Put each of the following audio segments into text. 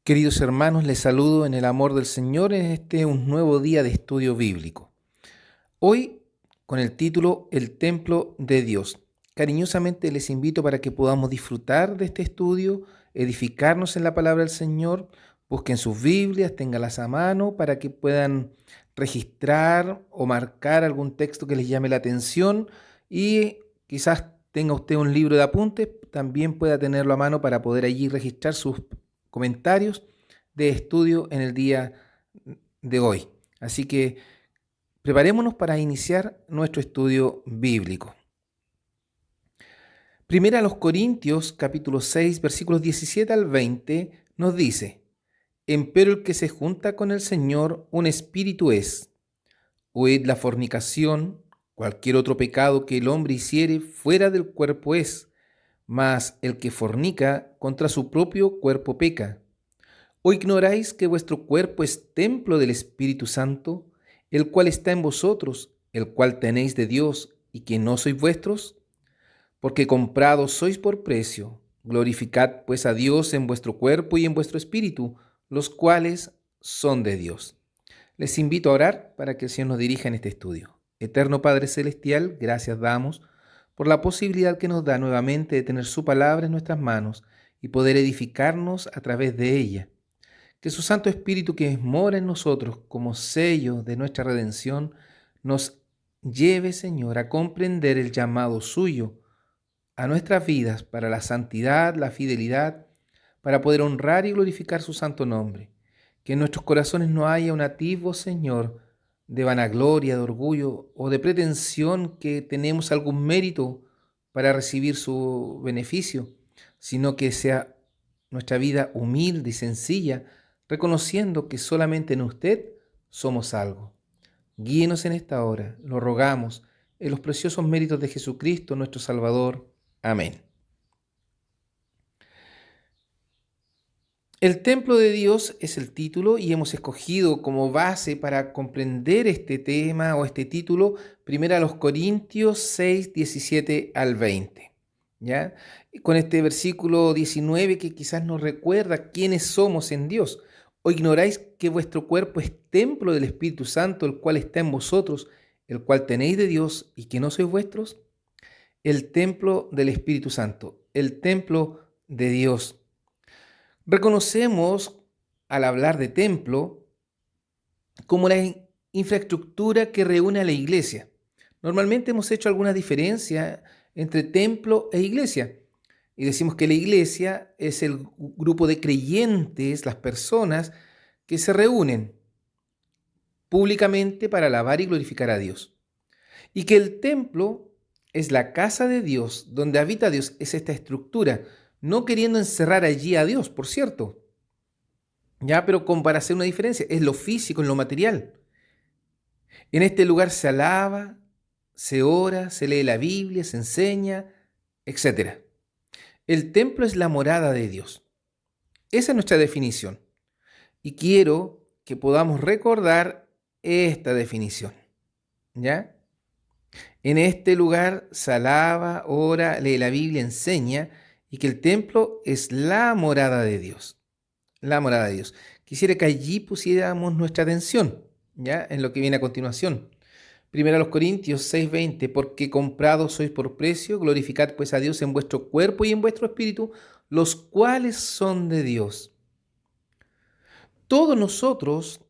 Queridos hermanos, les saludo en el amor del Señor en un nuevo día de estudio bíblico. Hoy con el título El Templo de Dios. Cariñosamente les invito para que podamos disfrutar de este estudio, edificarnos en la palabra del Señor, busquen sus Biblias, ténganlas a mano para que puedan registrar o marcar algún texto que les llame la atención y quizás tenga usted un libro de apuntes, también pueda tenerlo a mano para poder allí registrar sus comentarios de estudio en el día de hoy. Así que preparémonos para iniciar nuestro estudio bíblico. Primera a los Corintios, capítulo 6, versículos 17 al 20, nos dice: Empero el que se junta con el Señor, un espíritu es. Huid la fornicación, cualquier otro pecado que el hombre hiciere fuera del cuerpo es, mas el que fornica contra su propio cuerpo peca. ¿O ignoráis que vuestro cuerpo es templo del Espíritu Santo, el cual está en vosotros, el cual tenéis de Dios, y que no sois vuestros? Porque comprados sois por precio. Glorificad pues a Dios en vuestro cuerpo y en vuestro espíritu, los cuales son de Dios. Les invito a orar para que el Señor nos dirija en este estudio. Eterno Padre Celestial, gracias damos por la posibilidad que nos da nuevamente de tener su palabra en nuestras manos y poder edificarnos a través de ella. Que su Santo Espíritu que mora en nosotros como sello de nuestra redención nos lleve, Señor, a comprender el llamado suyo a nuestras vidas para la santidad, la fidelidad, para poder honrar y glorificar su santo nombre. Que en nuestros corazones no haya un atisbo, Señor, de vanagloria, de orgullo o de pretensión que tenemos algún mérito para recibir su beneficio, sino que sea nuestra vida humilde y sencilla, reconociendo que solamente en usted somos algo. Guíenos en esta hora, lo rogamos, en los preciosos méritos de Jesucristo, nuestro Salvador. Amén. El templo de Dios es el título y hemos escogido como base para comprender este tema o este título, primero a los Corintios 6, 17 al 20. ¿Ya? Y con este versículo 19 que quizás nos recuerda quiénes somos en Dios. ¿O ignoráis que vuestro cuerpo es templo del Espíritu Santo, el cual está en vosotros, el cual tenéis de Dios y que no sois vuestros? El templo del Espíritu Santo, el templo de Dios. Reconocemos, al hablar de templo, como la infraestructura que reúne a la iglesia. Normalmente hemos hecho alguna diferencia entre templo e iglesia. Y decimos que la iglesia es el grupo de creyentes, las personas que se reúnen públicamente para alabar y glorificar a Dios. Y que el templo es la casa de Dios, donde habita Dios, es esta estructura, no queriendo encerrar allí a Dios, por cierto. Ya, pero para hacer una diferencia, es lo físico, en lo material. En este lugar se alaba, se ora, se lee la Biblia, se enseña, etc. El templo es la morada de Dios. Esa es nuestra definición. Y quiero que podamos recordar esta definición. ¿Ya? En este lugar se alaba, ora, lee la Biblia, enseña, y que el templo es la morada de Dios. La morada de Dios. Quisiera que allí pusiéramos nuestra atención, ¿ya? En lo que viene a continuación. Primero a los Corintios 6:20, porque comprados sois por precio, glorificad pues a Dios en vuestro cuerpo y en vuestro espíritu, los cuales son de Dios. Todos nosotros,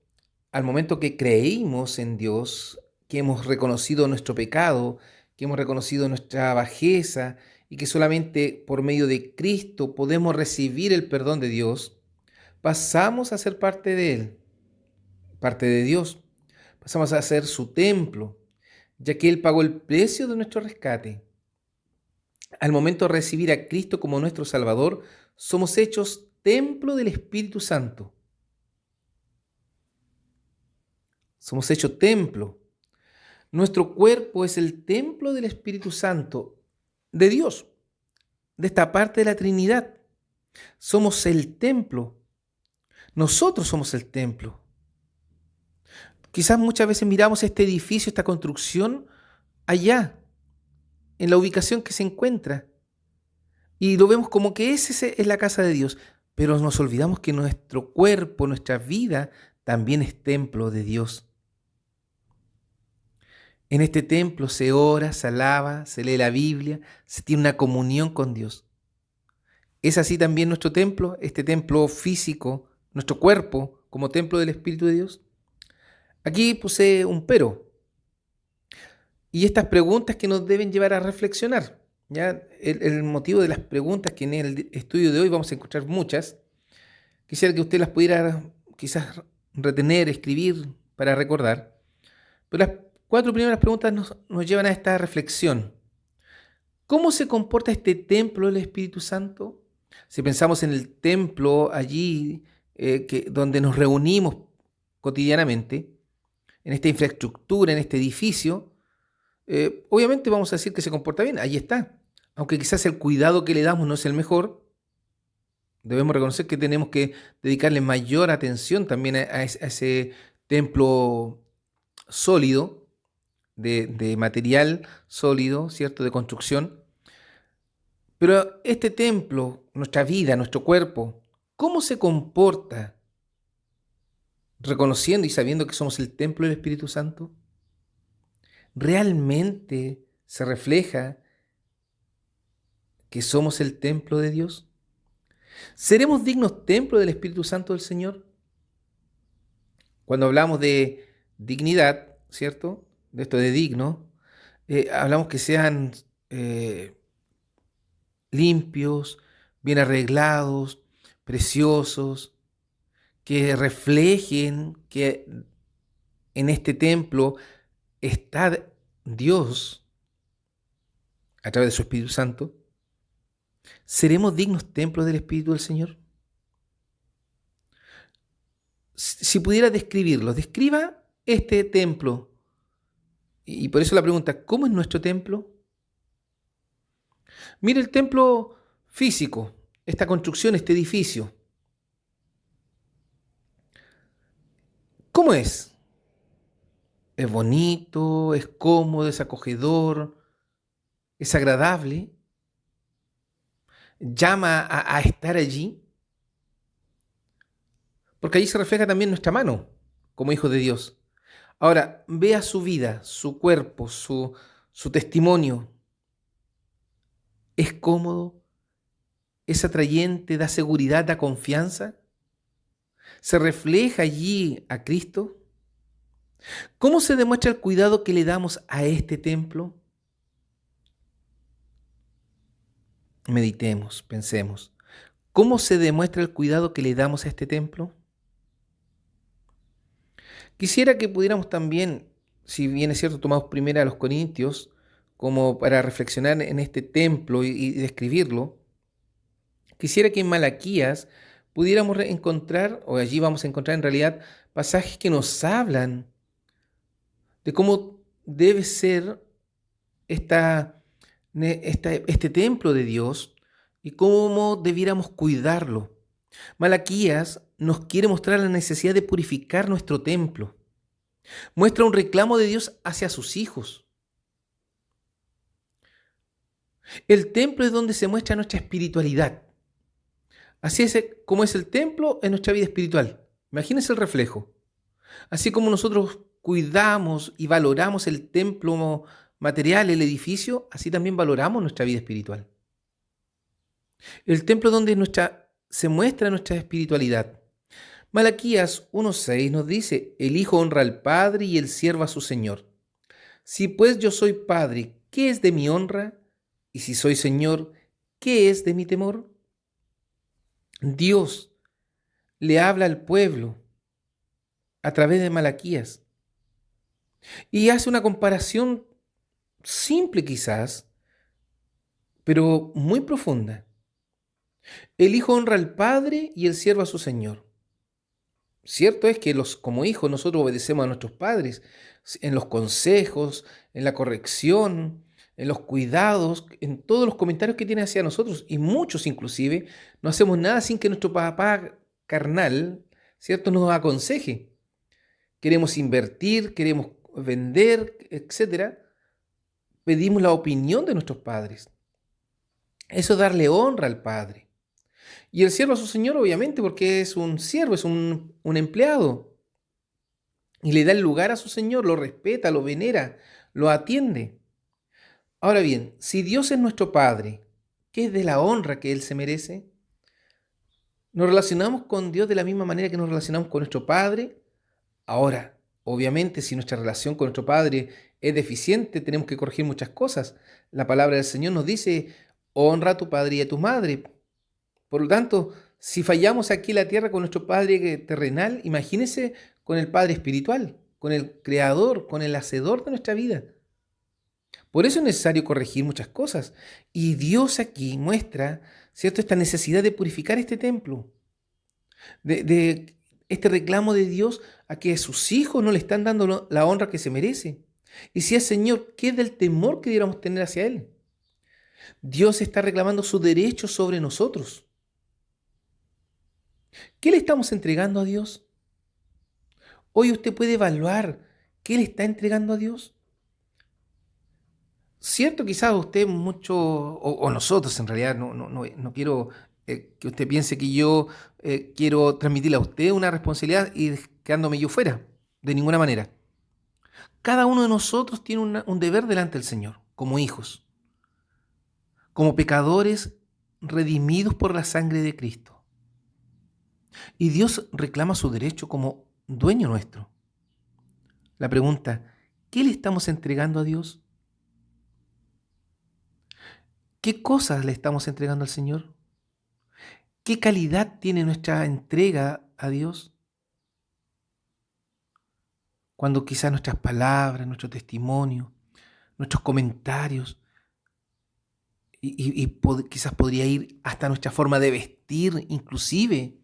al momento que creímos en Dios, que hemos reconocido nuestro pecado, que hemos reconocido nuestra bajeza y que solamente por medio de Cristo podemos recibir el perdón de Dios, pasamos a ser parte de Él, parte de Dios. Pasamos a ser su templo, ya que Él pagó el precio de nuestro rescate. Al momento de recibir a Cristo como nuestro Salvador, somos hechos templo del Espíritu Santo. Somos hechos templo. Nuestro cuerpo es el templo del Espíritu Santo, de Dios, de esta parte de la Trinidad. Somos el templo. Nosotros somos el templo. Quizás muchas veces miramos este edificio, esta construcción, allá, en la ubicación que se encuentra, y lo vemos como que esa es la casa de Dios. pero nos olvidamos que nuestro cuerpo, nuestra vida, también es templo de Dios. En este templo se ora, se alaba, se lee la Biblia, se tiene una comunión con Dios. ¿Es así también nuestro templo, este templo físico, nuestro cuerpo como templo del Espíritu de Dios? Aquí puse un pero. Y estas preguntas que nos deben llevar a reflexionar. ¿Ya? El motivo de las preguntas, que en el estudio de hoy vamos a encontrar muchas, quisiera que usted las pudiera quizás retener, escribir para recordar. Pero las 4 primeras preguntas nos llevan a esta reflexión. ¿Cómo se comporta este templo del Espíritu Santo? Si pensamos en el templo allí donde nos reunimos cotidianamente, en esta infraestructura, en este edificio, obviamente vamos a decir que se comporta bien, ahí está. Aunque quizás el cuidado que le damos no es el mejor, debemos reconocer que tenemos que dedicarle mayor atención también a ese templo sólido, de material sólido, ¿cierto? De construcción. Pero este templo, nuestra vida, nuestro cuerpo, ¿cómo se comporta reconociendo y sabiendo que somos el templo del Espíritu Santo? ¿Realmente se refleja que somos el templo de Dios? ¿Seremos dignos templo del Espíritu Santo del Señor? Cuando hablamos de dignidad, ¿cierto? De esto de digno, hablamos que sean limpios, bien arreglados, preciosos, que reflejen que en este templo está Dios a través de su Espíritu Santo. ¿Seremos dignos templos del Espíritu del Señor? Si pudiera describirlo, describa este templo. Y por eso la pregunta, ¿cómo es nuestro templo? Mire el templo físico, esta construcción, este edificio. ¿Cómo es? ¿Es bonito? ¿Es cómodo? ¿Es acogedor? ¿Es agradable? ¿Llama a estar allí? Porque allí se refleja también nuestra mano como hijos de Dios. Ahora, vea su vida, su cuerpo, su testimonio. ¿Es cómodo? ¿Es atrayente? ¿Da seguridad? ¿Da confianza? ¿Se refleja allí a Cristo? ¿Cómo se demuestra el cuidado que le damos a este templo? Meditemos, pensemos. ¿Cómo se demuestra el cuidado que le damos a este templo? Quisiera que pudiéramos también, si bien es cierto, tomamos primero a los Corintios como para reflexionar en este templo y describirlo. Quisiera que en Malaquías pudiéramos encontrar, o allí vamos a encontrar en realidad, pasajes que nos hablan de cómo debe ser este templo de Dios y cómo debiéramos cuidarlo. Malaquías nos quiere mostrar la necesidad de purificar nuestro templo. Muestra un reclamo de Dios hacia sus hijos. El templo es donde se muestra nuestra espiritualidad. Así es como es el templo en nuestra vida espiritual. Imagínense el reflejo. Así como nosotros cuidamos y valoramos el templo material, el edificio, así también valoramos nuestra vida espiritual. El templo es donde se muestra nuestra espiritualidad. Malaquías 1:6 nos dice, el hijo honra al padre y el siervo a su señor. Si pues yo soy padre, ¿qué es de mi honra? Y si soy señor, ¿qué es de mi temor? Dios le habla al pueblo a través de Malaquías y hace una comparación simple quizás, pero muy profunda. El hijo honra al padre y el siervo a su señor. Cierto es que como hijos nosotros obedecemos a nuestros padres en los consejos, en la corrección, en los cuidados, en todos los comentarios que tiene hacia nosotros, y muchos inclusive, no hacemos nada sin que nuestro papá carnal, ¿cierto?, nos aconseje. Queremos invertir, queremos vender, etcétera. Pedimos la opinión de nuestros padres. Eso es darle honra al Padre. Y el siervo a su señor, obviamente, porque es un siervo, es un empleado. Y le da el lugar a su señor, lo respeta, lo venera, lo atiende. Ahora bien, si Dios es nuestro Padre, ¿qué es de la honra que Él se merece? Nos relacionamos con Dios de la misma manera que nos relacionamos con nuestro Padre. Ahora, obviamente, si nuestra relación con nuestro Padre es deficiente, tenemos que corregir muchas cosas. La palabra del Señor nos dice, honra a tu padre y a tu madre. Por lo tanto, si fallamos aquí en la tierra con nuestro Padre terrenal, imagínese con el Padre espiritual, con el Creador, con el Hacedor de nuestra vida. Por eso es necesario corregir muchas cosas. Y Dios aquí muestra, ¿cierto?, esta necesidad de purificar este templo, de este reclamo de Dios a que sus hijos no le están dando la honra que se merece. Y si es Señor, ¿qué es del temor que debiéramos tener hacia Él? Dios está reclamando su derecho sobre nosotros. ¿Qué le estamos entregando a Dios? Hoy usted puede evaluar qué le está entregando a Dios. Cierto, quizás usted mucho, o nosotros en realidad, no quiero que usted piense que yo quiero transmitirle a usted una responsabilidad y quedándome yo fuera, de ninguna manera. Cada uno de nosotros tiene un deber delante del Señor, como hijos, como pecadores redimidos por la sangre de Cristo. Y Dios reclama su derecho como dueño nuestro. La pregunta, ¿qué le estamos entregando a Dios? ¿Qué cosas le estamos entregando al Señor? ¿Qué calidad tiene nuestra entrega a Dios? Cuando quizás nuestras palabras, nuestro testimonio, nuestros comentarios, quizás podría ir hasta nuestra forma de vestir, inclusive,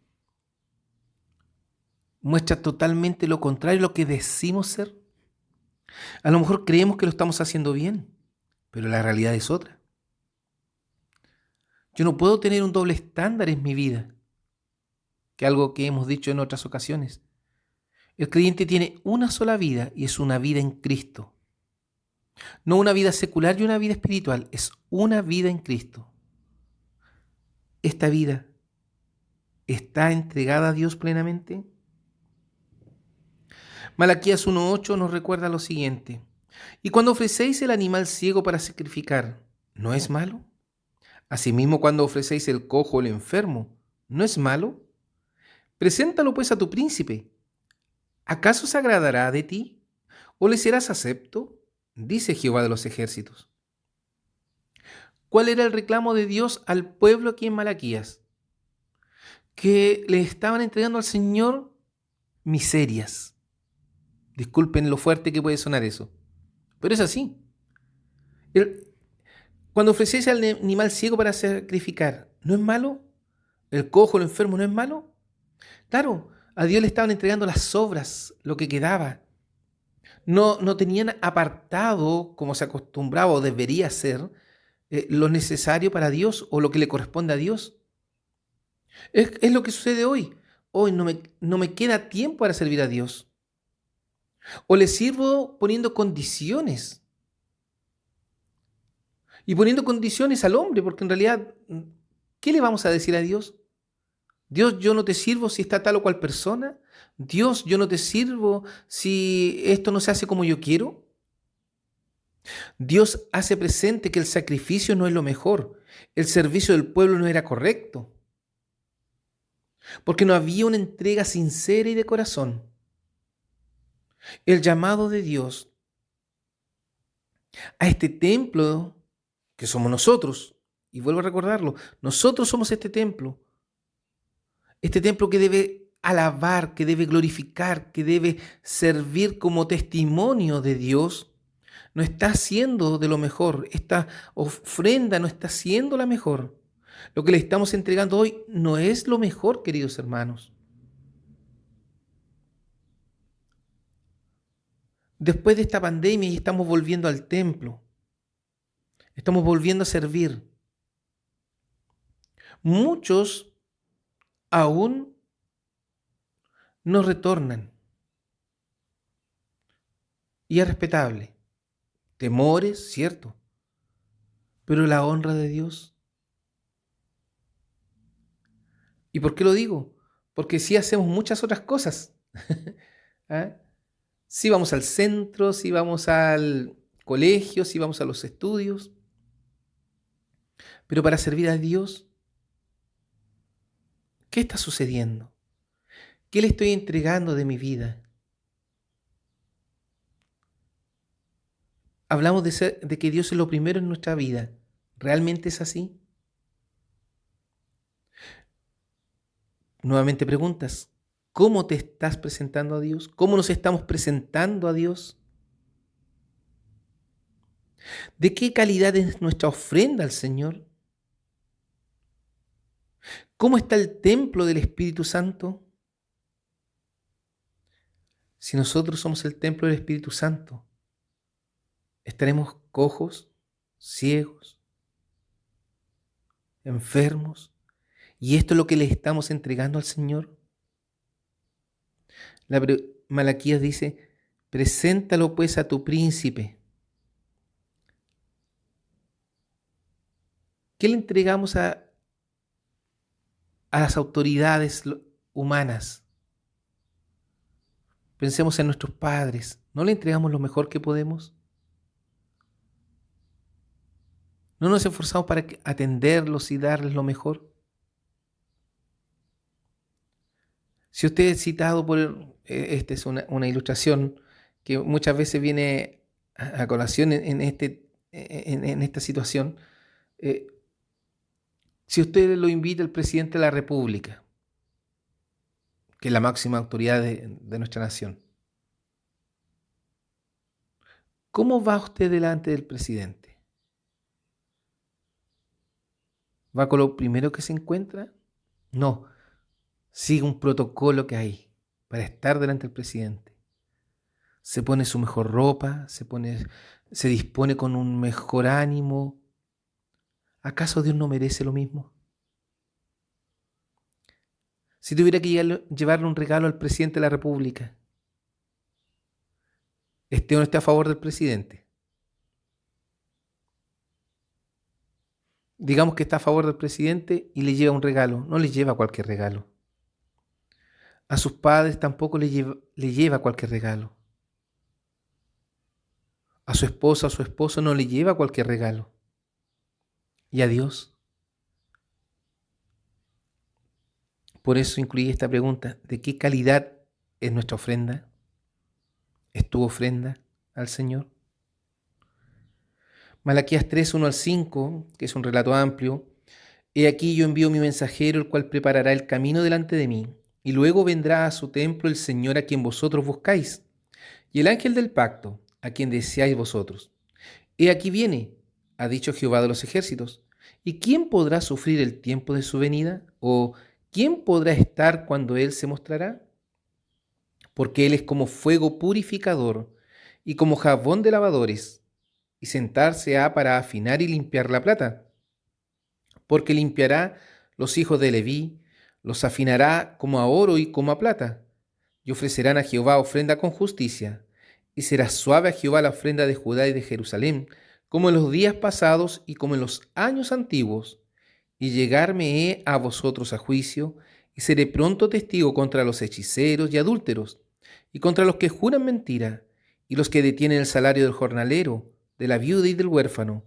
muestra totalmente lo contrario a lo que decimos ser. A lo mejor creemos que lo estamos haciendo bien, pero la realidad es otra. Yo no puedo tener un doble estándar en mi vida, que algo que hemos dicho en otras ocasiones. El creyente tiene una sola vida y es una vida en Cristo. No una vida secular y una vida espiritual, es una vida en Cristo. ¿Esta vida está entregada a Dios plenamente? Malaquías 1:8 nos recuerda lo siguiente. Y cuando ofrecéis el animal ciego para sacrificar, ¿no es malo? Asimismo, cuando ofrecéis el cojo o el enfermo, ¿no es malo? Preséntalo pues a tu príncipe. ¿Acaso se agradará de ti? ¿O le serás acepto? Dice Jehová de los ejércitos. ¿Cuál era el reclamo de Dios al pueblo aquí en Malaquías? Que le estaban entregando al Señor miserias. Disculpen lo fuerte que puede sonar eso, pero es así. El- Cuando ofrecéis al animal ciego para sacrificar, ¿no es malo? ¿El cojo, el enfermo, no es malo? Claro, a Dios le estaban entregando las sobras, lo que quedaba. No tenían apartado, como se acostumbraba o debería ser, lo necesario para Dios o lo que le corresponde a Dios. Es lo que sucede hoy. Hoy no me queda tiempo para servir a Dios. O le sirvo poniendo condiciones. Y poniendo condiciones al hombre, porque en realidad, ¿qué le vamos a decir a Dios? Dios, yo no te sirvo si está tal o cual persona. Dios, yo no te sirvo si esto no se hace como yo quiero. Dios hace presente que el sacrificio no es lo mejor. El servicio del pueblo no era correcto. Porque no había una entrega sincera y de corazón. El llamado de Dios a este templo que somos nosotros, y vuelvo a recordarlo, nosotros somos este templo que debe alabar, que debe glorificar, que debe servir como testimonio de Dios, no está siendo de lo mejor, esta ofrenda no está siendo la mejor. Lo que le estamos entregando hoy no es lo mejor, queridos hermanos. Después de esta pandemia y estamos volviendo al templo, estamos volviendo a servir. Muchos aún no retornan y es respetable. Temores, cierto, pero la honra de Dios. ¿Y por qué lo digo? Porque sí hacemos muchas otras cosas. ¿Ah? Sí vamos al centro, sí vamos al colegio, sí vamos a los estudios, pero para servir a Dios, ¿qué está sucediendo? ¿Qué le estoy entregando de mi vida? Hablamos de que Dios es lo primero en nuestra vida. ¿Realmente es así? Nuevamente preguntas, ¿cómo te estás presentando a Dios? ¿Cómo nos estamos presentando a Dios? ¿De qué calidad es nuestra ofrenda al Señor? ¿Cómo está el templo del Espíritu Santo? Si nosotros somos el templo del Espíritu Santo, ¿estaremos cojos, ciegos, enfermos? ¿Y esto es lo que le estamos entregando al Señor? Malaquías dice, preséntalo pues a tu príncipe. ¿Qué le entregamos a las autoridades humanas? Pensemos en nuestros padres. ¿No le entregamos lo mejor que podemos? ¿No nos esforzamos para atenderlos y darles lo mejor? Si usted es citado por, esta es una ilustración que muchas veces viene a colación en esta situación. eh, si usted lo invita al presidente de la República, que es la máxima autoridad de nuestra nación, ¿cómo va usted delante del presidente? ¿Va con lo primero que se encuentra? No, sigue un protocolo que hay para estar delante del presidente. Se pone su mejor ropa, se dispone con un mejor ánimo. ¿Acaso Dios no merece lo mismo? Si tuviera que llevarle un regalo al presidente de la República, ¿esté o no esté a favor del presidente? Digamos que está a favor del presidente y le lleva un regalo, no le lleva cualquier regalo. A sus padres tampoco le lleva cualquier regalo. A su esposa o su esposo no le lleva cualquier regalo. ¿Y a Dios? Por eso incluí esta pregunta, ¿de qué calidad es nuestra ofrenda? ¿Es tu ofrenda al Señor? Malaquías 3, 1 al 5, que es un relato amplio. He aquí yo envío mi mensajero, el cual preparará el camino delante de mí, y luego vendrá a su templo el Señor a quien vosotros buscáis, y el ángel del pacto, a quien deseáis vosotros. He aquí viene, ha dicho Jehová de los ejércitos. ¿Y quién podrá sufrir el tiempo de su venida? ¿O quién podrá estar cuando Él se mostrará? Porque Él es como fuego purificador y como jabón de lavadores, y sentarse ha para afinar y limpiar la plata. Porque limpiará los hijos de Leví, los afinará como a oro y como a plata, y ofrecerán a Jehová ofrenda con justicia, y será suave a Jehová la ofrenda de Judá y de Jerusalén, como en los días pasados y como en los años antiguos, y llegarme he a vosotros a juicio, y seré pronto testigo contra los hechiceros y adúlteros, y contra los que juran mentira, y los que detienen el salario del jornalero, de la viuda y del huérfano,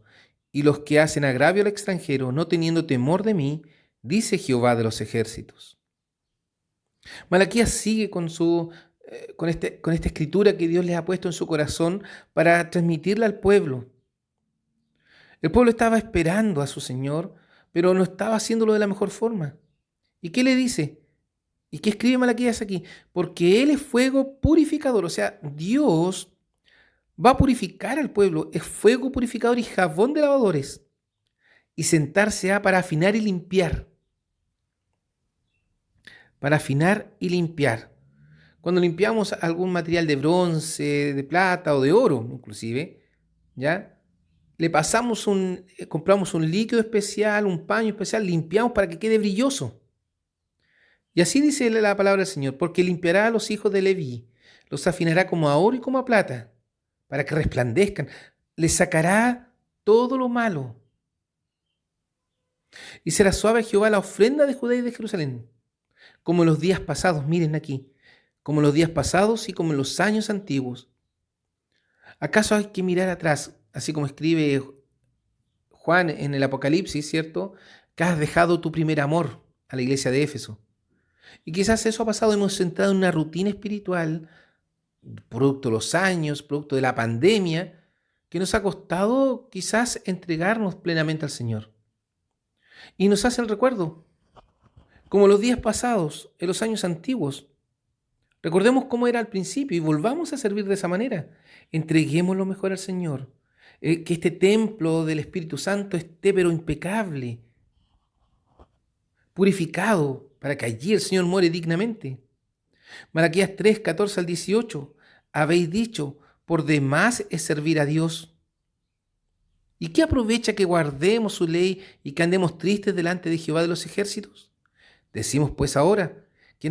y los que hacen agravio al extranjero, no teniendo temor de mí, dice Jehová de los ejércitos. Malaquías sigue con esta escritura que Dios les ha puesto en su corazón para transmitirla al pueblo. El pueblo estaba esperando a su Señor, pero no estaba haciéndolo de la mejor forma. ¿Y qué le dice? ¿Y qué escribe Malaquías aquí? Porque Él es fuego purificador, o sea, Dios va a purificar al pueblo, es fuego purificador y jabón de lavadores, y sentarse ha para afinar y limpiar. Para afinar y limpiar. Cuando limpiamos algún material de bronce, de plata o de oro, inclusive, ¿ya? Le pasamos compramos un líquido especial, un paño especial, limpiamos para que quede brilloso. Y así dice la palabra del Señor, porque limpiará a los hijos de Leví, los afinará como a oro y como a plata, para que resplandezcan. Les sacará todo lo malo. Y será suave a Jehová la ofrenda de Judá y de Jerusalén. como en los días pasados, miren aquí, como en los días pasados y como en los años antiguos. ¿Acaso hay que mirar atrás, así como escribe Juan en el Apocalipsis, ¿cierto? Que has dejado tu primer amor a la iglesia de Éfeso. Y quizás eso ha pasado, hemos entrado en una rutina espiritual, producto de los años, producto de la pandemia, que nos ha costado quizás entregarnos plenamente al Señor. Y nos hace el recuerdo, como los días pasados, en los años antiguos. Recordemos cómo era al principio y volvamos a servir de esa manera. Entreguemos lo mejor al Señor. Que este templo del Espíritu Santo esté pero impecable, purificado, para que allí el Señor muere dignamente. Malaquías 3, 14 al 18. Habéis dicho, por demás es servir a Dios. ¿Y qué aprovecha que guardemos su ley y que andemos tristes delante de Jehová de los ejércitos? Decimos pues ahora, que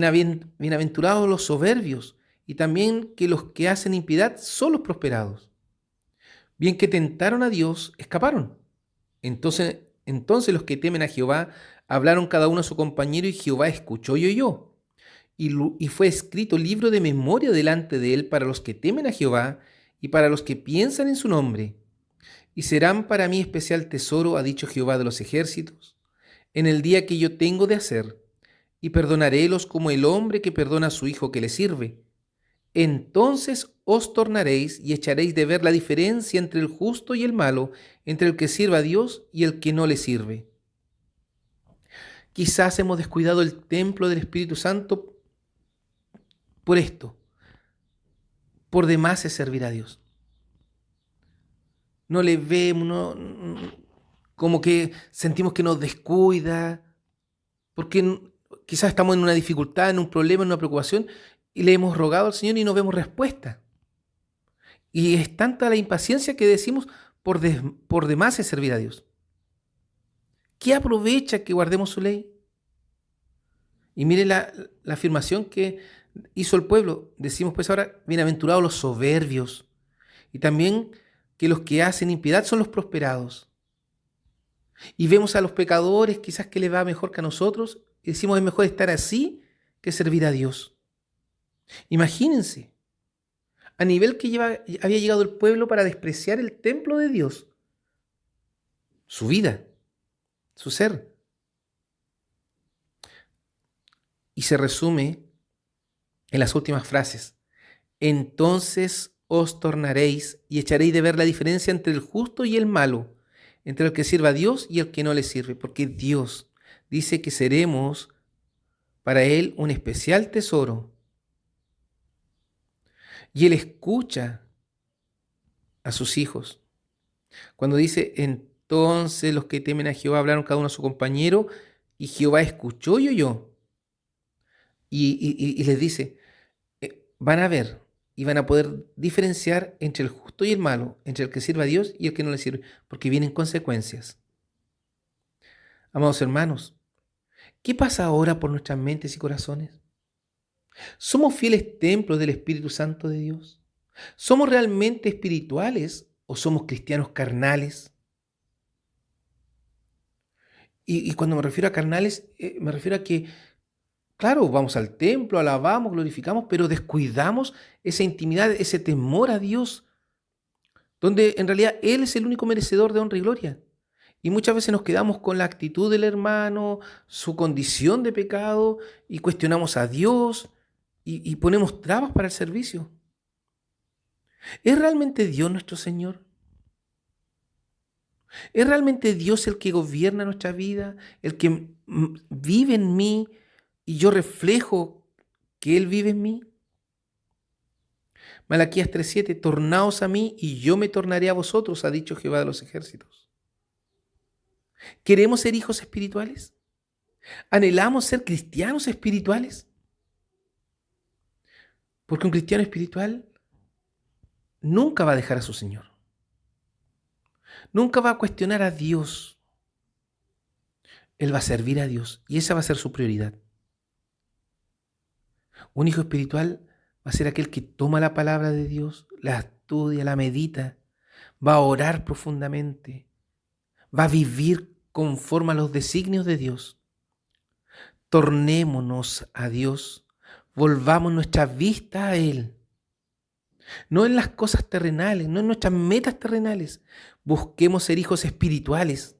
bienaventurados los soberbios, y también que los que hacen impiedad son los prosperados. Bien que tentaron a Dios, escaparon. Entonces los que temen a Jehová hablaron cada uno a su compañero, y Jehová escuchó y oyó. Y fue escrito libro de memoria delante de él para los que temen a Jehová y para los que piensan en su nombre. Y serán para mí especial tesoro, ha dicho Jehová de los ejércitos, en el día que yo tengo de hacer, y perdonarélos como el hombre que perdona a su hijo que le sirve. Entonces os tornaréis y echaréis de ver la diferencia entre el justo y el malo, entre el que sirve a Dios y el que no le sirve. Quizás hemos descuidado el templo del Espíritu Santo por esto. Por demás es servir a Dios. No le vemos, como que sentimos que nos descuida, porque quizás estamos en una dificultad, en un problema, en una preocupación, y le hemos rogado al Señor y no vemos respuesta. Y es tanta la impaciencia que decimos, por demás es servir a Dios. ¿Qué aprovecha que guardemos su ley? Y mire la afirmación que hizo el pueblo. Decimos pues ahora, bienaventurados los soberbios. Y también que los que hacen impiedad son los prosperados. Y vemos a los pecadores quizás que les va mejor que a nosotros y decimos es mejor estar así que servir a Dios. Imagínense, a nivel que había llegado el pueblo para despreciar el templo de Dios, su vida, su ser. Y se resume en las últimas frases. Entonces os tornaréis y echaréis de ver la diferencia entre el justo y el malo, entre el que sirve a Dios y el que no le sirve, porque Dios dice que seremos para Él un especial tesoro. Y Él escucha a sus hijos. Cuando dice, entonces los que temen a Jehová hablaron cada uno a su compañero, y Jehová escuchó y oyó. Y les dice, van a ver y van a poder diferenciar entre el justo y el malo, entre el que sirve a Dios y el que no le sirve, porque vienen consecuencias. Amados hermanos, ¿qué pasa ahora por nuestras mentes y corazones? ¿Somos fieles templos del Espíritu Santo de Dios? ¿Somos realmente espirituales o somos cristianos carnales? Y cuando me refiero a carnales, me refiero a que, claro, vamos al templo, alabamos, glorificamos, pero descuidamos esa intimidad, ese temor a Dios, donde en realidad Él es el único merecedor de honra y gloria. Y muchas veces nos quedamos con la actitud del hermano, su condición de pecado, y cuestionamos a Dios y ponemos trabas para el servicio. ¿Es realmente Dios nuestro Señor? ¿Es realmente Dios el que gobierna nuestra vida, el que vive en mí y yo reflejo que Él vive en mí? Malaquías 3:7, tornaos a mí y yo me tornaré a vosotros, ha dicho Jehová de los ejércitos. ¿Queremos ser hijos espirituales? ¿Anhelamos ser cristianos espirituales? Porque un cristiano espiritual nunca va a dejar a su Señor. Nunca va a cuestionar a Dios. Él va a servir a Dios y esa va a ser su prioridad. Un hijo espiritual va a ser aquel que toma la palabra de Dios, la estudia, la medita, va a orar profundamente, va a vivir conforme a los designios de Dios. Tornémonos a Dios, volvamos nuestra vista a Él, no en las cosas terrenales, no en nuestras metas terrenales. Busquemos ser hijos espirituales.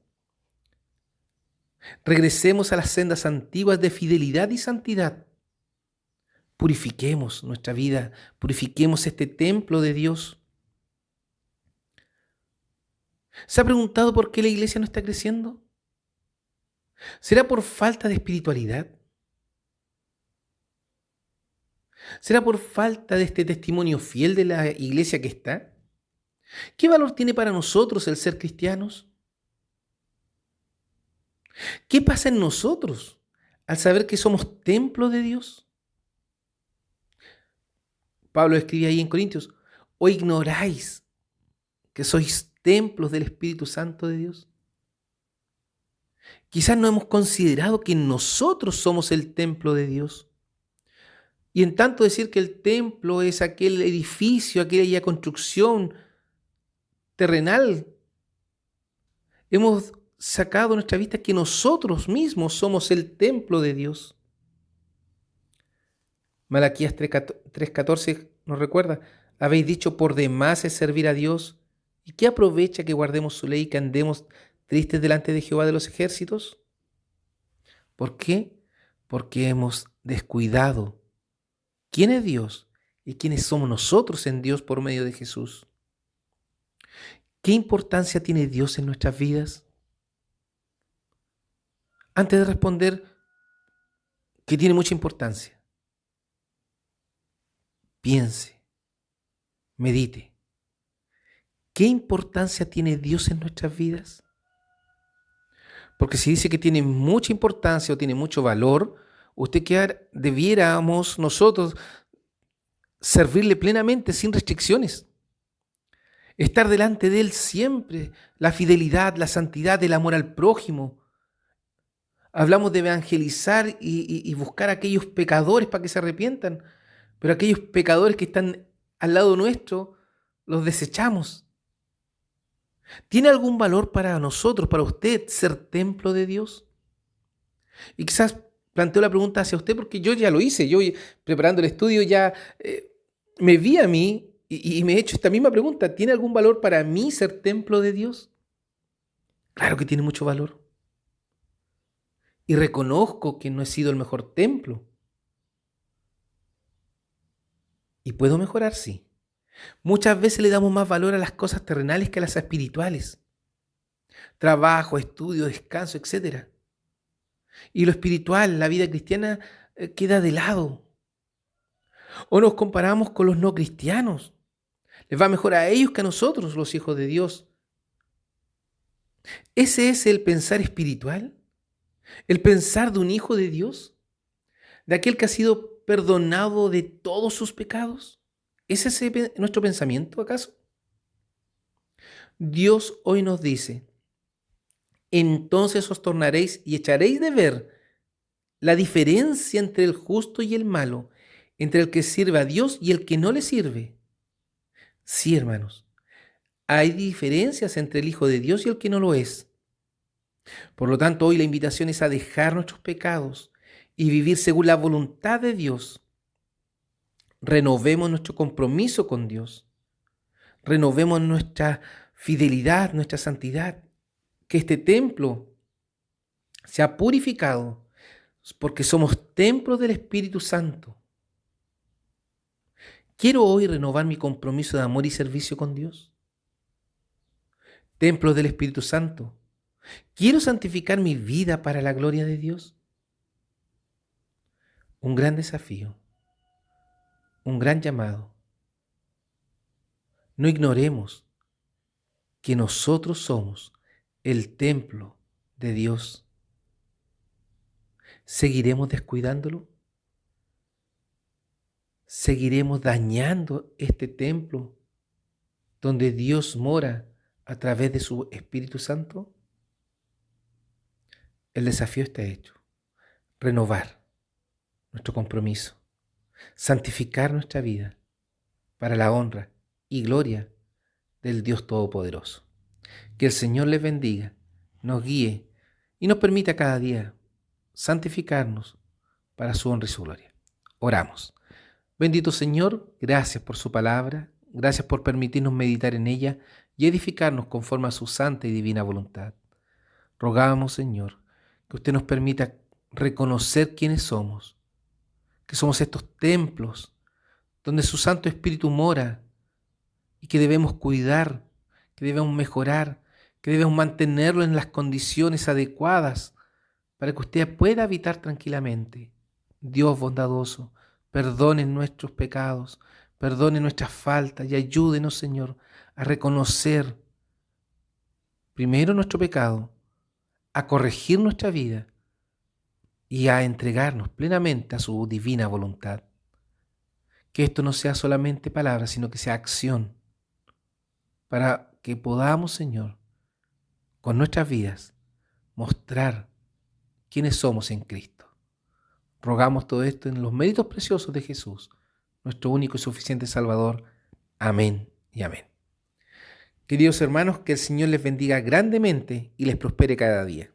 Regresemos a las sendas antiguas de fidelidad y santidad. Purifiquemos nuestra vida, purifiquemos este templo de Dios. ¿Se ha preguntado por qué la iglesia no está creciendo? ¿Será por falta de espiritualidad? ¿Será por falta de este testimonio fiel de la iglesia que está? ¿Qué valor tiene para nosotros el ser cristianos? ¿Qué pasa en nosotros al saber que somos templo de Dios? Pablo escribe ahí en Corintios: ¿o ignoráis que sois templos del Espíritu Santo de Dios? Quizás no hemos considerado que nosotros somos el templo de Dios. Y en tanto decir que el templo es aquel edificio, aquella construcción terrenal, hemos sacado nuestra vista que nosotros mismos somos el templo de Dios. Malaquías 3:14 nos recuerda: habéis dicho, por demás es servir a Dios, ¿y qué aprovecha que guardemos su ley y que andemos tristes delante de Jehová de los ejércitos? ¿Por qué? Porque hemos descuidado quién es Dios y quiénes somos nosotros en Dios por medio de Jesús. ¿Qué importancia tiene Dios en nuestras vidas? Antes de responder que tiene mucha importancia, piense, medite. ¿Qué importancia tiene Dios en nuestras vidas? Porque si dice que tiene mucha importancia o tiene mucho valor, debiéramos nosotros servirle plenamente, sin restricciones. Estar delante de Él siempre, la fidelidad, la santidad, el amor al prójimo. Hablamos de evangelizar y buscar a aquellos pecadores para que se arrepientan, pero aquellos pecadores que están al lado nuestro, los desechamos. ¿Tiene algún valor para nosotros, para usted, ser templo de Dios? Y quizás planteo la pregunta hacia usted porque yo ya lo hice. Yo, preparando el estudio, ya me vi a mí y me he hecho esta misma pregunta. ¿Tiene algún valor para mí ser templo de Dios? Claro que tiene mucho valor. Y reconozco que no he sido el mejor templo. ¿Y puedo mejorar? Sí. Muchas veces le damos más valor a las cosas terrenales que a las espirituales. Trabajo, estudio, descanso, etc. Y lo espiritual, la vida cristiana, queda de lado. O nos comparamos con los no cristianos. Les va mejor a ellos que a nosotros, los hijos de Dios. ¿Ese es el pensar espiritual? ¿El pensar de un hijo de Dios? ¿De aquel que ha sido perdonado de todos sus pecados? ¿Es ese nuestro pensamiento acaso? Dios hoy nos dice: entonces os tornaréis y echaréis de ver la diferencia entre el justo y el malo, entre el que sirve a Dios y el que no le sirve. Sí, hermanos, hay diferencias entre el Hijo de Dios y el que no lo es. Por lo tanto, hoy la invitación es a dejar nuestros pecados y vivir según la voluntad de Dios. Renovemos nuestro compromiso con Dios. Renovemos nuestra fidelidad, nuestra santidad. Que este templo sea purificado, porque somos templos del Espíritu Santo. ¿Quiero hoy renovar mi compromiso de amor y servicio con Dios? Templos del Espíritu Santo. ¿Quiero santificar mi vida para la gloria de Dios? Un gran desafío, un gran llamado. No ignoremos que nosotros somos el templo de Dios. ¿Seguiremos descuidándolo? ¿Seguiremos dañando este templo donde Dios mora a través de su Espíritu Santo? El desafío está hecho. Renovar nuestro compromiso, santificar nuestra vida para la honra y gloria del Dios Todopoderoso. Que el Señor les bendiga, nos guíe y nos permita cada día santificarnos para su honra y su gloria. Oramos. Bendito Señor, gracias por su palabra, gracias por permitirnos meditar en ella y edificarnos conforme a su santa y divina voluntad. Rogamos, Señor, que usted nos permita reconocer quiénes somos, que somos estos templos donde su Santo Espíritu mora y que debemos cuidar, que debemos mejorar, que debemos mantenerlo en las condiciones adecuadas para que usted pueda habitar tranquilamente. Dios bondadoso, perdone nuestros pecados, perdone nuestras faltas y ayúdenos, Señor, a reconocer primero nuestro pecado, a corregir nuestra vida y a entregarnos plenamente a su divina voluntad. Que esto no sea solamente palabra, sino que sea acción, para que podamos, Señor, con nuestras vidas, mostrar quiénes somos en Cristo. Rogamos todo esto en los méritos preciosos de Jesús, nuestro único y suficiente Salvador. Amén y amén. Queridos hermanos, que el Señor les bendiga grandemente y les prospere cada día.